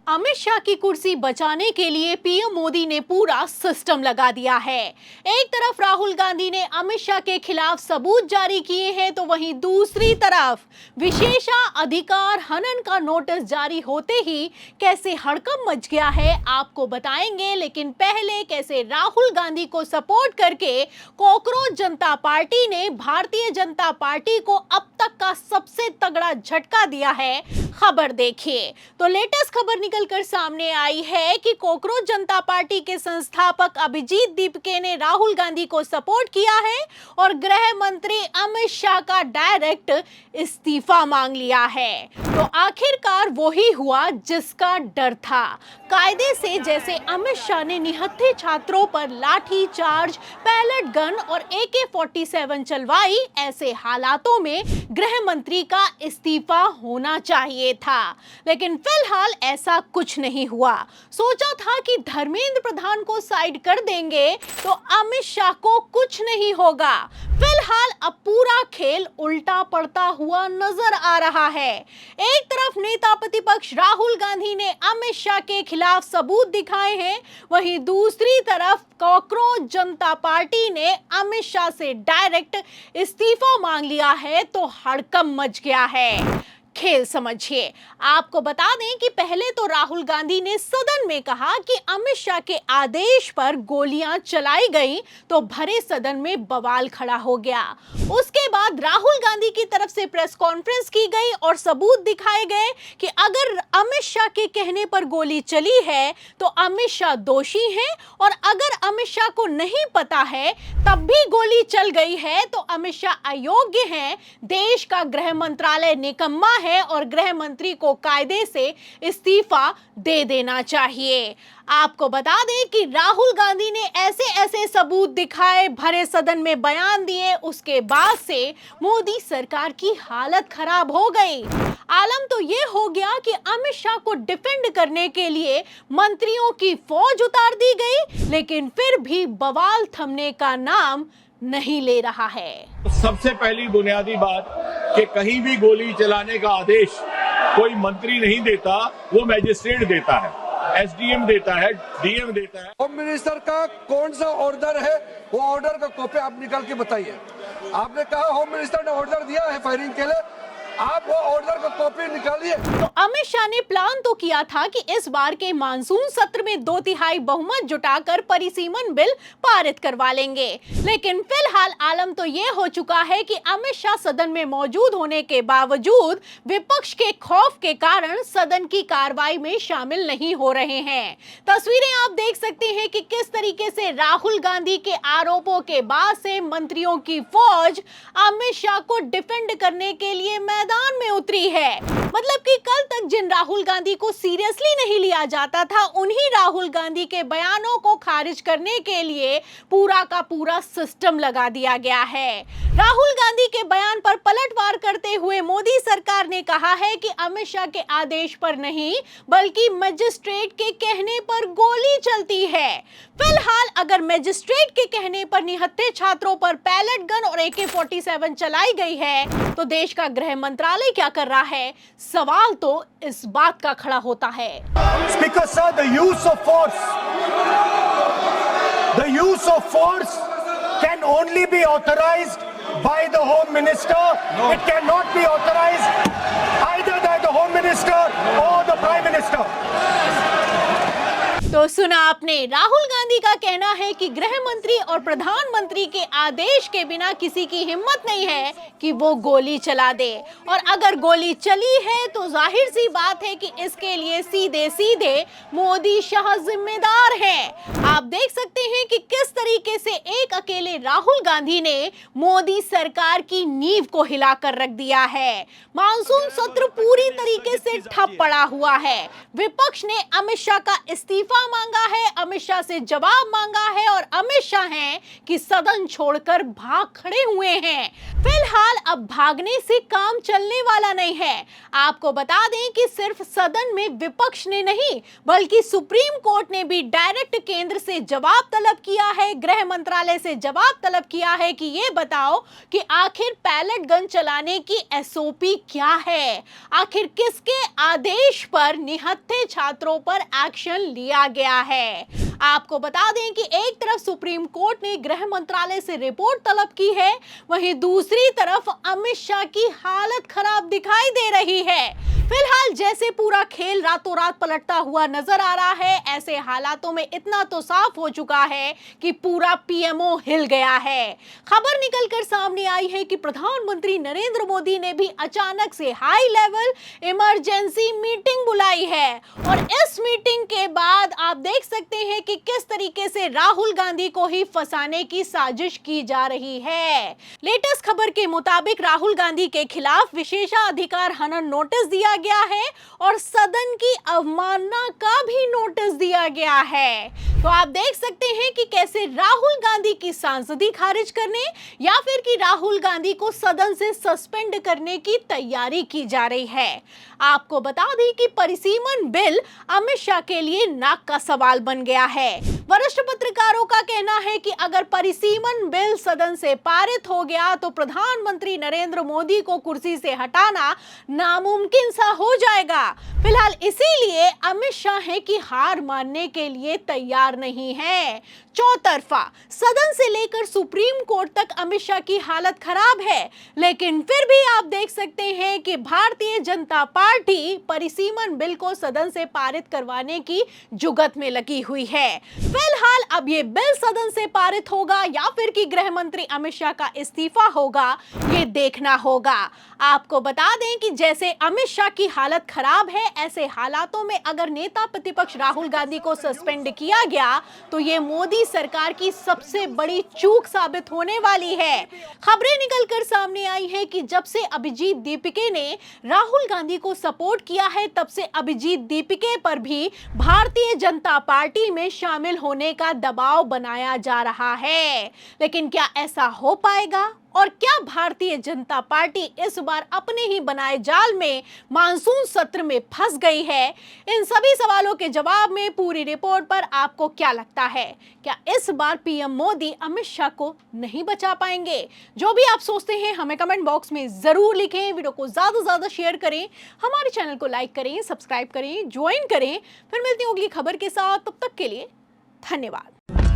अमित शाह की कुर्सी बचाने के लिए पीएम मोदी ने पूरा सिस्टम लगा दिया है। एक तरफ राहुल गांधी ने अमित शाह के खिलाफ सबूत जारी किए हैं, तो वहीं दूसरी तरफ विशेषाधिकार हनन का नोटिस जारी होते ही कैसे हड़कंप मच गया है आपको बताएंगे। लेकिन पहले कैसे राहुल गांधी को सपोर्ट करके कॉकरोच जनता पार्टी ने भारतीय जनता पार्टी को अब तक का सबसे तगड़ा झटका दिया है, खबर देखिए। तो लेटेस्ट खबर निकलकर सामने आई है कि कॉकरोच जनता पार्टी के संस्थापक अभिजीत दीपके ने राहुल गांधी को सपोर्ट किया है और गृह मंत्री अमित शाह का डायरेक्ट इस्तीफा मांग लिया है। तो आखिरकार वही हुआ जिसका डर था। कायदे से जैसे अमित शाह ने निहत्थे छात्रों पर लाठी चार्ज, पैलेट गन और AK-47 चलवाई, ऐसे हालातों में गृह मंत्री का इस्तीफा होना चाहिए था। लेकिन फिलहाल ऐसा कुछ नहीं हुआ। सोचा था कि धर्मेंद्र प्रधान को साइड कर देंगे तो अमित शाह को कुछ नहीं होगा। फिलहाल अब पूरा खेल उल्टा पड़ता हुआ नजर आ रहा है। एक तरफ नेता प्रतिपक्ष राहुल गांधी ने अमित शाह के खिलाफ सबूत दिखाए हैं, वहीं दूसरी तरफ कॉकरोच जनता पार्टी ने अमित शाह से डायरेक्ट इस्तीफा मांग लिया है। तो हड़कंप मच गया है। खेल समझिए। आपको बता दें कि पहले तो राहुल गांधी ने सदन में कहा कि अमित शाह के आदेश पर गोलियां चलाई गई, तो भरे सदन में बवाल खड़ा हो गया। उसके बाद राहुल गांधी की तरफ से प्रेस कॉन्फ्रेंस की गई और सबूत दिखाए गए कि अगर अमित शाह के कहने पर गोली चली है तो अमित शाह दोषी हैं, और अगर अमित शाह को नहीं पता है तब भी गोली चल गई है तो अमित शाह अयोग्य हैं, देश का गृह मंत्रालय निकम्मा है और गृह मंत्री को कायदे से इस्तीफा दे देना चाहिए। आपको बता दें कि राहुल गांधी ने ऐसे ऐसे सबूत दिखाए, भरे सदन में बयान दिए, उसके बाद से मोदी सरकार की हालत खराब हो गई। आलम तो ये हो गया कि अमित शाह को डिफेंड करने के लिए मंत्रियों की फौज उतार दी गई, लेकिन फिर भी बवाल थमने का नाम नहीं ले रहा है। सबसे पहली बुनियादी बात कि कहीं भी गोली चलाने का आदेश कोई मंत्री नहीं देता, वो मैजिस्ट्रेट देता है, SDM देता है, DM देता है। होम मिनिस्टर का कौन सा ऑर्डर है, वो ऑर्डर का कॉपी आप निकाल के बताइए। आपने कहा होम मिनिस्टर ने ऑर्डर दिया है फायरिंग के लिए, आप वो ऑर्डर का कॉपी निकालिए। तो अमित शाह ने प्लान तो किया था कि इस बार के मानसून सत्र में 2/3 बहुमत जुटाकर परिसीमन बिल पारित करवा लेंगे, लेकिन फिलहाल आलम तो ये हो चुका है कि अमित शाह सदन में मौजूद होने के बावजूद विपक्ष के खौफ के कारण सदन की कार्रवाई में शामिल नहीं हो रहे हैं। तस्वीरें आप देख सकते हैं कि किस तरीके से राहुल गांधी के आरोपों के बाद से मंत्रियों की फौज अमित शाह को डिफेंड करने के लिए मैदान में उतरी है। मतलब कि कल तक जिन राहुल गांधी को सीरियसली नहीं लिया जाता था, उन्हीं राहुल गांधी के बयानों को खारिज करने के लिए पूरा का पूरा सिस्टम लगा दिया गया है। राहुल गांधी के बयान पर पलटवार करते हुए मोदी सरकार ने कहा है कि अमित शाह के आदेश पर नहीं बल्कि मजिस्ट्रेट के कहने पर गोली चलती है। फिलहाल अगर मजिस्ट्रेट के कहने पर निहत्थे छात्रों पर पैलेट गन और AK-47 चलाई गई है तो देश का गृह मंत्रालय क्या कर रहा है? सवाल तो इस बात का खड़ा होता है। Speaker sir, the use of force can only be authorized by the Home Minister. No. It cannot be authorized either by the Home Minister or the Prime Minister. तो सुना आपने, राहुल गांधी का कहना है कि गृह मंत्री और प्रधानमंत्री के आदेश के बिना किसी की हिम्मत नहीं है कि वो गोली चला दे, और अगर गोली चली है तो जाहिर सी बात है कि इसके लिए सीधे सीधे मोदी शाह जिम्मेदार हैं। आप देख सकते हैं कि किस तरीके से एक अकेले राहुल गांधी ने मोदी सरकार की नींव को हिलाकर रख दिया है। मानसून सत्र पूरी तरीके से ठप पड़ा हुआ है। विपक्ष ने अमित शाह का इस्तीफा मांगा है, अमित शाह से जवाब मांगा है, और अमित शाह हैं कि सदन छोड़कर भाग खड़े हुए हैं। फिलहाल अब भागने से काम चलने वाला नहीं है। आपको बता दें कि सिर्फ सदन में विपक्ष ने नहीं बल्कि सुप्रीम कोर्ट ने भी डायरेक्ट केंद्र से जवाब तलब किया है, गृह मंत्रालय से जवाब तलब किया है कि ये बताओ कि आखिर पैलेट गन चलाने की SOP क्या है, आखिर किसके आदेश पर निहत्थे हत्थे छात्रों पर एक्शन लिया गया है। आपको बता दें कि एक तरफ सुप्रीम कोर्ट ने गृह मंत्रालय से रिपोर्ट तलब की है, वहीं दूसरी तरफ अमित शाह की हालत खराब दिखाई दे रही है। फिलहाल जैसे पूरा खेल रातों रात पलटता हुआ नजर आ रहा है, ऐसे हालातों में इतना तो साफ हो चुका है कि पूरा पीएमओ हिल गया है। खबर निकलकर सामने आई है कि प्रधानमंत्री नरेंद्र मोदी ने भी अचानक से हाई लेवल इमरजेंसी मीटिंग बुलाई है और इस मीटिंग के बाद आप देख सकते हैं कि किस तरीके से राहुल गांधी को ही फंसाने की साजिश की जा रही है। लेटेस्ट खबर के मुताबिक राहुल गांधी के खिलाफ विशेषाधिकार हनन नोटिस दिया गया है और सदन की अवमानना का भी नोटिस दिया गया है। तो आप देख सकते हैं कि कैसे राहुल गांधी की सांसदी खारिज करने या फिर कि राहुल गांधी को सदन से सस्पेंड करने की तैयारी की जा रही है। आपको बता दें कि परिसीमन बिल अमित शाह के लिए नाक का सवाल बन गया है। वरिष्ठ पत्रकारों का कहना है कि अगर परिसीमन बिल सदन से पारित हो गया तो प्रधानमंत्री नरेंद्र मोदी को कुर्सी से हटाना नामुमकिन सा हो जाएगा। फिलहाल इसीलिए अमित शाह है कि हार मानने के लिए तैयार नहीं है। चौतरफा सदन से लेकर सुप्रीम कोर्ट तक अमित शाह की हालत खराब है, लेकिन फिर भी आप देख सकते हैं कि भारतीय जनता पार्टी परिसीमन बिल को सदन से पारित करवाने की जुगत में लगी हुई है। फिलहाल अब ये बिल सदन से पारित होगा या फिर कि गृह मंत्री अमित शाह का इस्तीफा होगा, ये देखना होगा। आपको बता दें कि जैसे अमित शाह की हालत खराब है, ऐसे हालातों में अगर नेता प्रतिपक्ष राहुल गांधी को सस्पेंड किया गया तो ये मोदी सरकार की सबसे बड़ी चूक साबित होने वाली है। खबरें निकलकर सामने आई है कि जब से अभिजीत दीपिके ने राहुल गांधी को सपोर्ट किया है, तब से अभिजीत दीपिके पर भी भारतीय जनता पार्टी में शामिल होने का दबाव बनाया जा रहा है। लेकिन क्या ऐसा हो पाएगा और क्या भारतीय जनता पार्टी इस बार अपने ही बनाए जाल में मानसून सत्र में फंस गई है? इन सभी सवालों के जवाब में पूरी रिपोर्ट पर आपको क्या लगता है? क्या इस बार पीएम मोदी अमित शाह को नहीं बचा पाएंगे? जो भी आप सोचते हैं हमें कमेंट बॉक्स में जरूर लिखें। वीडियो को ज्यादा से ज्यादा शेयर करें, हमारे चैनल को लाइक करें, सब्सक्राइब करें, ज्वाइन करें। फिर मिलती हूँ अगली खबर के साथ, तब तक के लिए धन्यवाद।